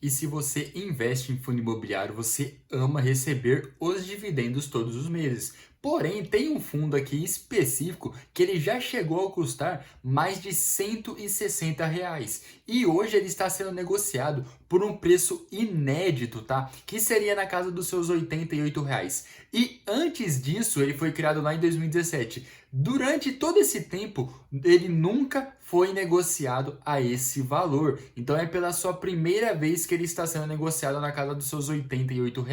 E se você investe em fundo imobiliário, você ama receber os dividendos todos os meses. Porém, tem um fundo aqui específico que ele já chegou a custar mais de R$ 160. E hoje ele está sendo negociado por um preço inédito, tá? Que seria na casa dos seus R$ 88. E antes disso, ele foi criado lá em 2017. Durante todo esse tempo, ele nunca foi negociado a esse valor. Então é pela sua primeira vez que ele está sendo negociado na casa dos seus R$ 88.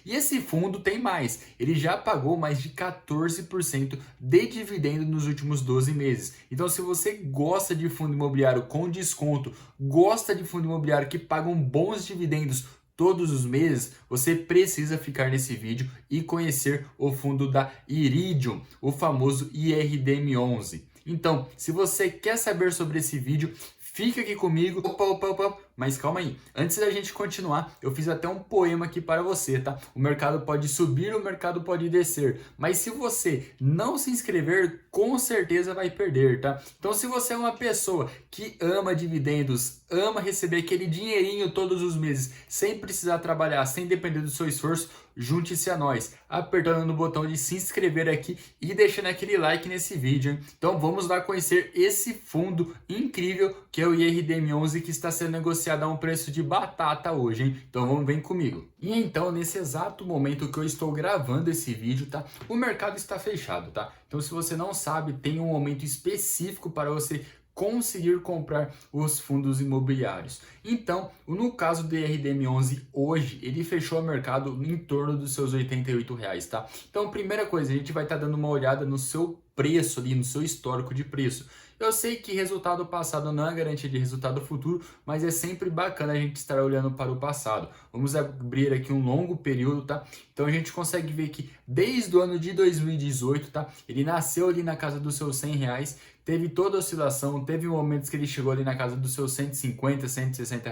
E esse fundo tem mais. Ele já pagou mais de 14% de dividendo nos últimos 12 meses. Então se você gosta de fundo imobiliário com desconto, gosta de fundo imobiliário que pagam bons dividendos todos os meses, você precisa ficar nesse vídeo e conhecer o fundo da Iridium, o famoso IRDM11. Então, se você quer saber sobre esse vídeo, fica aqui comigo. Opa, mas calma aí. Antes da gente continuar, eu fiz até um poema aqui para você, tá? O mercado pode subir, o mercado pode descer. Mas se você não se inscrever, com certeza vai perder, tá? Então, se você é uma pessoa que ama dividendos, ama receber aquele dinheirinho todos os meses, sem precisar trabalhar, sem depender do seu esforço, junte-se a nós, apertando no botão de se inscrever aqui e deixando aquele like nesse vídeo, hein? Então vamos lá conhecer esse fundo incrível que é o IRDM11 que está sendo negociado a um preço de batata hoje, hein? Então vem comigo. E então, nesse exato momento que eu estou gravando esse vídeo, tá? O mercado está fechado, tá? Então se você não sabe, tem um momento específico para você conseguir comprar os fundos imobiliários. Então, no caso do IRDM11, hoje ele fechou o mercado em torno dos seus R$ 88, tá? Então, primeira coisa, a gente vai estar dando uma olhada no seu preço ali, no seu histórico de preço. Eu sei que resultado passado não é garantia de resultado futuro, mas é sempre bacana a gente estar olhando para o passado. Vamos abrir aqui um longo período, tá? Então a gente consegue ver que desde o ano de 2018, tá? Ele nasceu ali na casa dos seus R$ 100, teve toda a oscilação, teve momentos que ele chegou ali na casa dos seus R$ 150, R$ 160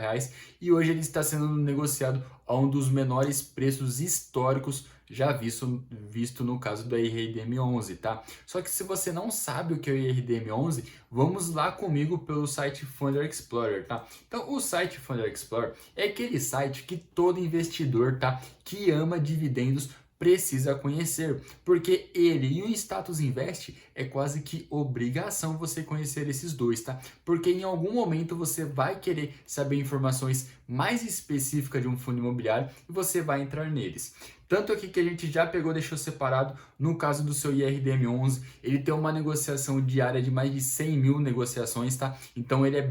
e hoje ele está sendo negociado a um dos menores preços históricos já visto no caso do IRDM11, tá? Só que se você não sabe o que é o IRDM11, vamos lá comigo pelo site Funder Explorer, tá? Então o site Funder Explorer é aquele site que todo investidor, tá, que ama dividendos precisa conhecer, porque ele e o Status Invest é quase que obrigação você conhecer esses dois, tá? Porque em algum momento você vai querer saber informações mais específicas de um fundo imobiliário e você vai entrar neles. Tanto aqui que a gente já pegou, deixou separado, no caso do seu IRDM11, ele tem uma negociação diária de mais de 100 mil negociações, tá? Então ele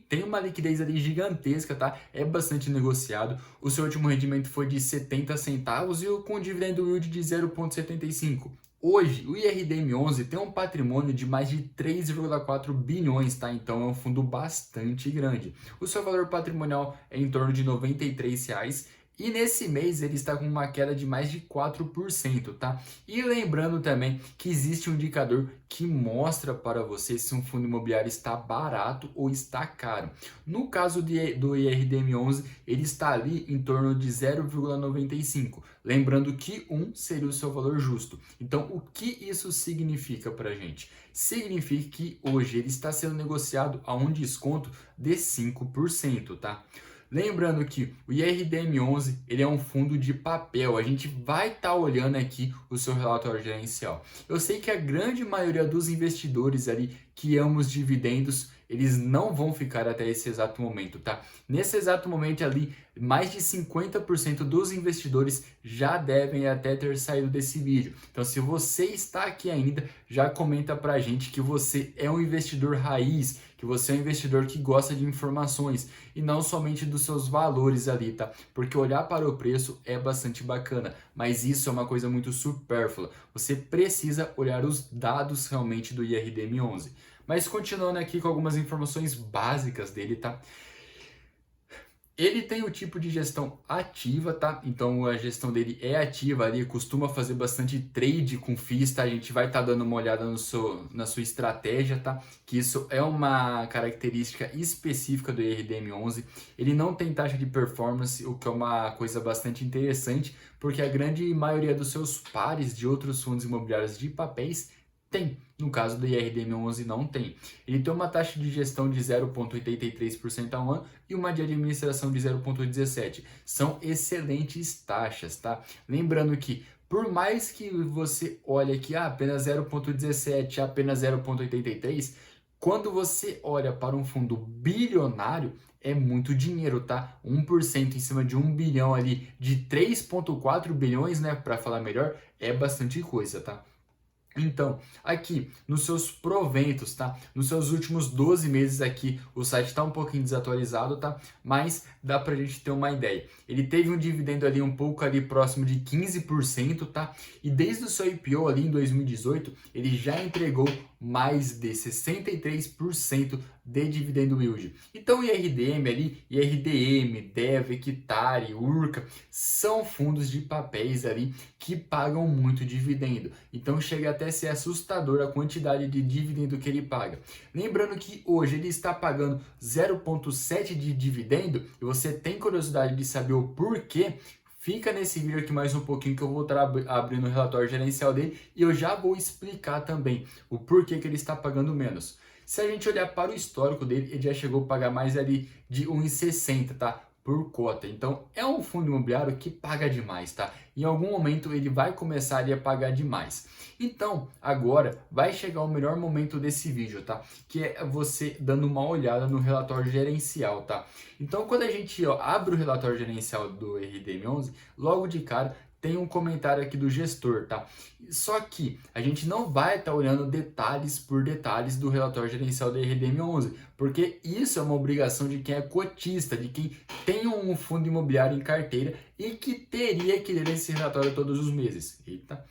tem uma liquidez ali gigantesca, tá? É bastante negociado. O seu último rendimento foi de 70 centavos e com dividendo yield de 0,75. Hoje, o IRDM11 tem um patrimônio de mais de 3,4 bilhões, tá? Então é um fundo bastante grande. O seu valor patrimonial é em torno de R$ 93. E nesse mês ele está com uma queda de mais de 4%, tá? E lembrando também que existe um indicador que mostra para você se um fundo imobiliário está barato ou está caro. No caso do IRDM11, ele está ali em torno de 0,95. Lembrando que 1 seria o seu valor justo. Então, o que isso significa para a gente? Significa que hoje ele está sendo negociado a um desconto de 5%, tá? Lembrando que o IRDM11 ele é um fundo de papel, a gente vai estar olhando aqui o seu relatório gerencial. Eu sei que a grande maioria dos investidores ali que amam os dividendos, eles não vão ficar até esse exato momento, tá? Nesse exato momento ali, mais de 50% dos investidores já devem até ter saído desse vídeo. Então, se você está aqui ainda, já comenta pra gente que você é um investidor raiz, que você é um investidor que gosta de informações e não somente dos seus valores ali, tá? Porque olhar para o preço é bastante bacana, mas isso é uma coisa muito supérflua. Você precisa olhar os dados realmente do IRDM11. Mas continuando aqui com algumas informações básicas dele, tá? Ele tem o tipo de gestão ativa, tá? Então a gestão dele é ativa ali, costuma fazer bastante trade com FIIs, tá? A gente vai estar dando uma olhada na sua estratégia, tá? Que isso é uma característica específica do IRDM11. Ele não tem taxa de performance, o que é uma coisa bastante interessante, porque a grande maioria dos seus pares de outros fundos imobiliários de papéis Tem. No caso do IRDM11 não tem. Ele tem uma taxa de gestão de 0,83% ao ano e uma de administração de 0,17%. São excelentes taxas, tá? Lembrando que por mais que você olhe aqui, apenas 0,17, apenas 0,83, quando você olha para um fundo bilionário, é muito dinheiro, tá? 1% em cima de 1 bilhão ali, de 3,4 bilhões, né, para falar melhor, é bastante coisa, tá? Então, aqui nos seus proventos, tá? Nos seus últimos 12 meses aqui, o site está um pouquinho desatualizado, tá? Mas dá pra gente ter uma ideia. Ele teve um dividendo ali um pouco ali próximo de 15%, tá? E desde o seu IPO ali em 2018, ele já entregou mais de 63% de dividendo yield. Então, IRDM ali, IRDM, DEV, Equitare, Urca, são fundos de papéis ali que pagam muito dividendo. Então, chega até a ser assustador a quantidade de dividendo que ele paga. Lembrando que hoje ele está pagando 0,7 de dividendo e você tem curiosidade de saber o porquê, fica nesse vídeo aqui mais um pouquinho que eu vou estar abrindo o relatório gerencial dele e eu já vou explicar também o porquê que ele está pagando menos. Se a gente olhar para o histórico dele, ele já chegou a pagar mais ali de 1,60, tá? Por cota. Então, é um fundo imobiliário que paga demais, tá? Em algum momento ele vai começar ali a pagar demais. Então, agora vai chegar o melhor momento desse vídeo, tá? Que é você dando uma olhada no relatório gerencial, tá? Então, quando a gente abre o relatório gerencial do RDM11, logo de cara tem um comentário aqui do gestor, tá? Só que a gente não vai estar olhando detalhes por detalhes do relatório gerencial da RDM11, porque isso é uma obrigação de quem é cotista, de quem tem um fundo imobiliário em carteira e que teria que ler esse relatório todos os meses. Eita.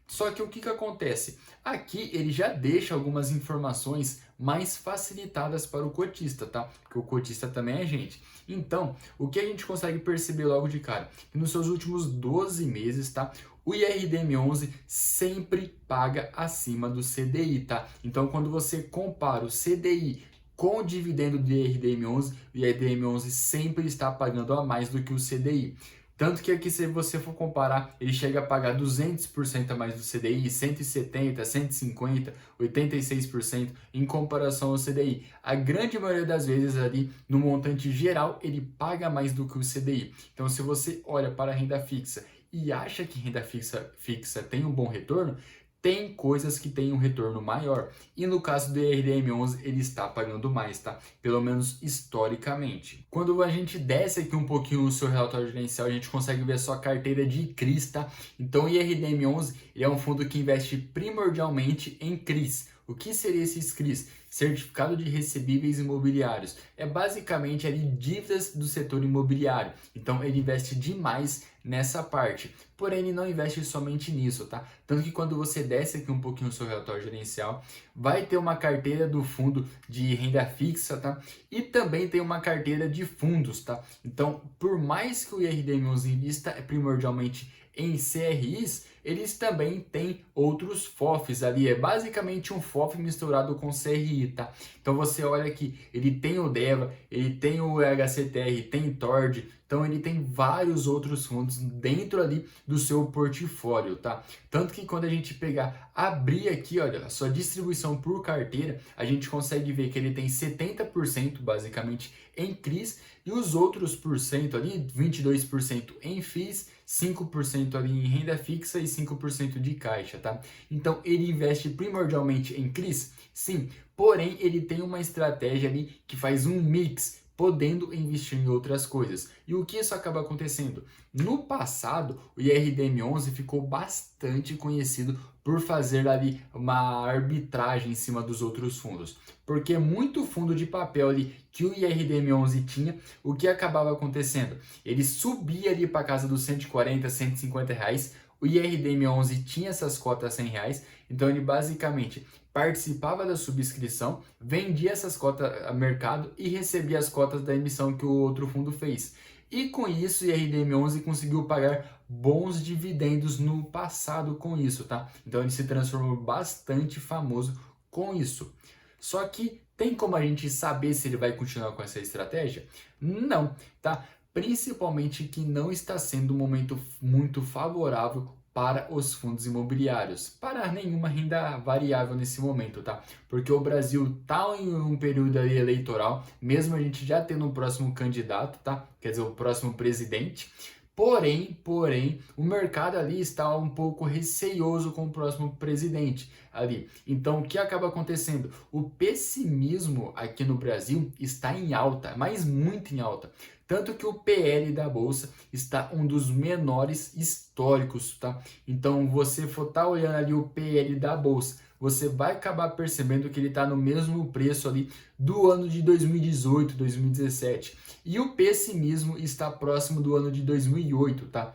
Só que o que acontece? Aqui ele já deixa algumas informações mais facilitadas para o cotista, tá? Porque o cotista também é gente. Então, o que a gente consegue perceber logo de cara? Que nos seus últimos 12 meses, tá? O IRDM11 sempre paga acima do CDI, tá? Então, quando você compara o CDI com o dividendo do IRDM11, o IRDM11 sempre está pagando a mais do que o CDI. Tanto que aqui, se você for comparar, ele chega a pagar 200% a mais do CDI, 170%, 150%, 86% em comparação ao CDI. A grande maioria das vezes ali, no montante geral, ele paga mais do que o CDI. Então, se você olha para a renda fixa e acha que renda fixa tem um bom retorno, tem coisas que têm um retorno maior. E no caso do IRDM11, ele está pagando mais, tá? Pelo menos historicamente. Quando a gente desce aqui um pouquinho o seu relatório gerencial, a gente consegue ver a sua carteira de CRIs, tá? Então, o IRDM11 ele é um fundo que investe primordialmente em CRIs. O que seria esses CRIs? Certificado de recebíveis imobiliários. É basicamente ali dívidas do setor imobiliário. Então, ele investe demais nessa parte. Porém, ele não investe somente nisso, tá? Tanto que quando você desce aqui um pouquinho o seu relatório gerencial, vai ter uma carteira do fundo de renda fixa, tá? E também tem uma carteira de fundos, tá? Então, por mais que o IRDM11 invista primordialmente em CRIs, eles também têm outros FOFs ali, é basicamente um FOF misturado com CRI, tá? Então você olha aqui, ele tem o DEVA, ele tem o HCTR, tem TORD, então ele tem vários outros fundos dentro ali do seu portfólio, tá? Tanto que quando a gente pegar, abrir aqui, olha, a sua distribuição por carteira, a gente consegue ver que ele tem 70% basicamente em CRIs e os outros por cento ali, 22% em FIIs, 5% ali em renda fixa e 5% de caixa, tá? Então ele investe primordialmente em CRIs? Sim, porém ele tem uma estratégia ali que faz um mix, podendo investir em outras coisas. E o que isso acaba acontecendo? No passado, o IRDM11 ficou bastante conhecido por fazer ali uma arbitragem em cima dos outros fundos. Porque muito fundo de papel ali que o IRDM11 tinha, o que acabava acontecendo? Ele subia ali para casa dos 140, 150 reais, o IRDM11 tinha essas cotas 100 reais, então ele basicamente participava da subscrição, vendia essas cotas a mercado e recebia as cotas da emissão que o outro fundo fez. E com isso, o IRDM11 conseguiu pagar bons dividendos no passado com isso, tá? Então ele se transformou bastante famoso com isso. Só que tem como a gente saber se ele vai continuar com essa estratégia? Não, tá? Principalmente que não está sendo um momento muito favorável para os fundos imobiliários, para nenhuma renda variável nesse momento, tá? Porque o Brasil tá em um período ali eleitoral, mesmo a gente já tendo um próximo candidato, tá? Quer dizer, o próximo presidente. Porém, o mercado ali está um pouco receioso com o próximo presidente ali. Então, o que acaba acontecendo? O pessimismo aqui no Brasil está em alta, mas muito em alta. Tanto que o PL da Bolsa está um dos menores históricos, tá? Então, você for estar olhando ali o PL da Bolsa, você vai acabar percebendo que ele está no mesmo preço ali do ano de 2018, 2017. E o pessimismo está próximo do ano de 2008, tá?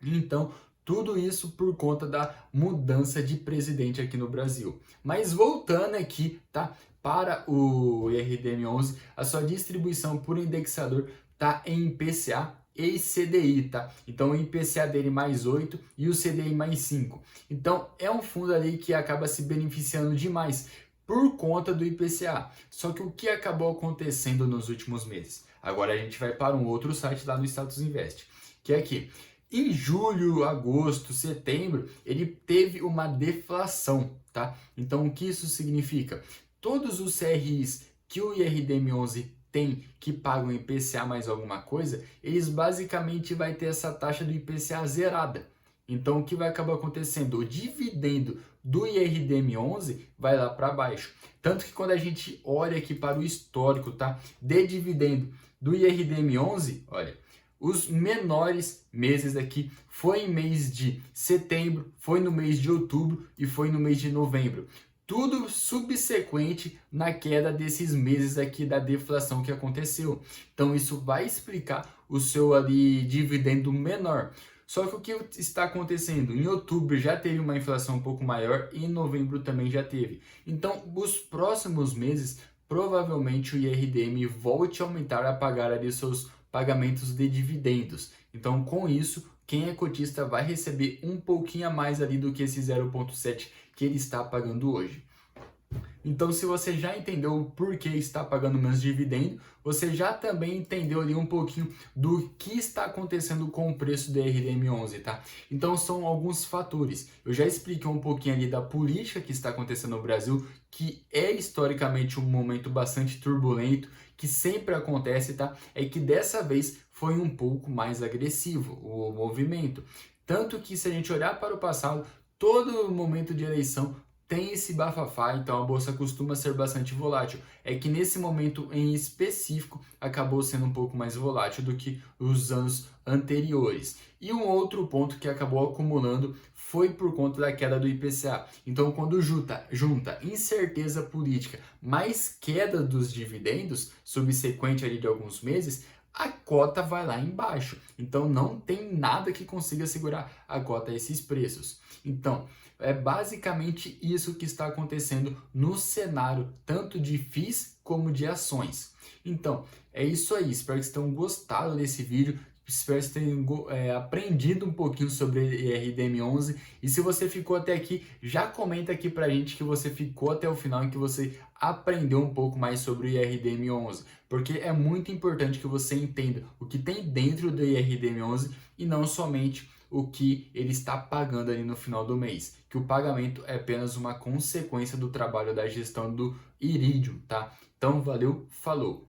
Então, tudo isso por conta da mudança de presidente aqui no Brasil. Mas voltando aqui, tá? Para o IRDM11, a sua distribuição por indexador tá em IPCA e CDI, tá? Então o IPCA dele mais 8 e o CDI mais 5. Então é um fundo ali que acaba se beneficiando demais por conta do IPCA. Só que o que acabou acontecendo nos últimos meses? Agora a gente vai para um outro site lá no Status Invest, que é aqui. Em julho, agosto, setembro, ele teve uma deflação, tá? Então o que isso significa? Todos os CRIs que o IRDM11 tem que pagam IPCA mais alguma coisa, eles basicamente vai ter essa taxa do IPCA zerada. Então o que vai acabar acontecendo? O dividendo do IRDM11 vai lá para baixo. Tanto que quando a gente olha aqui para o histórico, tá? De dividendo do IRDM11, olha, os menores meses aqui foi em mês de setembro, foi no mês de outubro e foi no mês de novembro. Tudo subsequente na queda desses meses aqui da deflação que aconteceu. Então isso vai explicar o seu ali dividendo menor. Só que o que está acontecendo? Em outubro já teve uma inflação um pouco maior e em novembro também já teve. Então, os próximos meses, provavelmente o IRDM volte a aumentar a pagar ali seus pagamentos de dividendos. Então, com isso, quem é cotista vai receber um pouquinho a mais ali do que esse 0,7 que ele está pagando hoje. Então, se você já entendeu o porquê está pagando menos dividendo, você já também entendeu ali um pouquinho do que está acontecendo com o preço do RDM11, tá? Então, são alguns fatores. Eu já expliquei um pouquinho ali da política que está acontecendo no Brasil, que é historicamente um momento bastante turbulento, que sempre acontece, tá? É que dessa vez foi um pouco mais agressivo o movimento. Tanto que se a gente olhar para o passado, todo momento de eleição tem esse bafafá, então a bolsa costuma ser bastante volátil. É que nesse momento em específico acabou sendo um pouco mais volátil do que os anos anteriores. E um outro ponto que acabou acumulando foi por conta da queda do IPCA. Então, quando junta incerteza política mais queda dos dividendos, subsequente ali de alguns meses, a cota vai lá embaixo. Então, não tem nada que consiga segurar a cota a esses preços. Então, é basicamente isso que está acontecendo no cenário tanto de FIIs como de ações. Então, é isso aí. Espero que vocês tenham gostado desse vídeo. Espero que vocês tenham aprendido um pouquinho sobre RDM11. E se você ficou até aqui, já comenta aqui pra gente que você ficou até o final e que você aprendeu um pouco mais sobre o IRDM11. Porque é muito importante que você entenda o que tem dentro do IRDM11 e não somente o que ele está pagando ali no final do mês, que o pagamento é apenas uma consequência do trabalho da gestão do Iridium, tá? Então, valeu, falou!